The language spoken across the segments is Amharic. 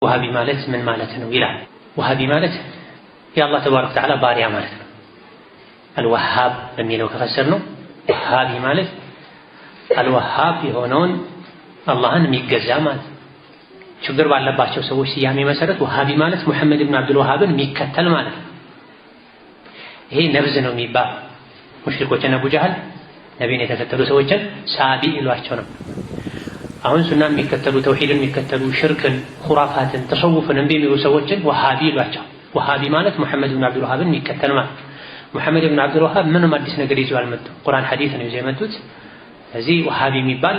ወሃቢ ማለት ምን ማለት ነው ይላል። ወሃቢ ማለት የአላህ ተባረከ ወተዓላ ባሪያ ማለት ነው። አልወሃብ በሚለው ከፈሰር ነው ወሃቢ ማለት አልወሃብ የሆነውን አላህን የሚገዛ ማለት ነው። ችግር ባለባቸው ሰዎች ስያሜ መሰረት ወሃቢ ማለት ሙሐመድ ብን አብዱል ወሃብን የሚከተል ማለት ነው። ይሄ ነብዝ ነው የሚባል ሙሽሪኮችና አቡ ጀህል ነቢይን የተከተሉ ሰዎችን ሳቢ ይሏቸው ነው። አሁን ሱናን የሚከተሉ ተውሂድን የሚከተሉ ሽርክን፣ ኹራፋትን፣ ተሰውፍን እምቢ የሚሉ ሰዎችን ወሃቢ ይሏቸው። ወሃቢ ማለት ሙሐመድ ብን አብዱል ወሃብን የሚከተል ማለት። ሙሐመድ ብን አብዱል ወሃብ ምንም አዲስ ነገር ይዘው አልመጡም። ቁርአን ሐዲስ ነው ይዘው የመጡት። ስለዚህ ወሃቢ የሚባል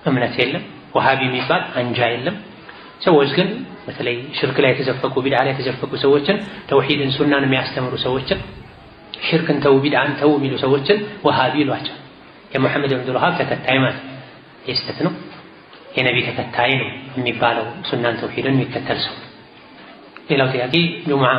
እምነት የለም፣ ወሃቢ የሚባል አንጃ የለም። ሰዎች ግን በተለይ ሽርክ ላይ የተዘፈቁ ቢድዓ ላይ የተዘፈቁ ሰዎችን ተውሂድን ሱናን የሚያስተምሩ ሰዎችን ሽርክን ተው ቢድዓን ተው የሚሉ ሰዎችን ወሃቢ ይሏቸው። የሙሐመድ ብን አብዱል ወሃብ ተከታይ ማለት የስተት ነው። የነቢ ተከታይ ነው የሚባለው ሱናን ተውሂድን የሚከተል ሰው። ሌላው ጥያቄ ጁምዓ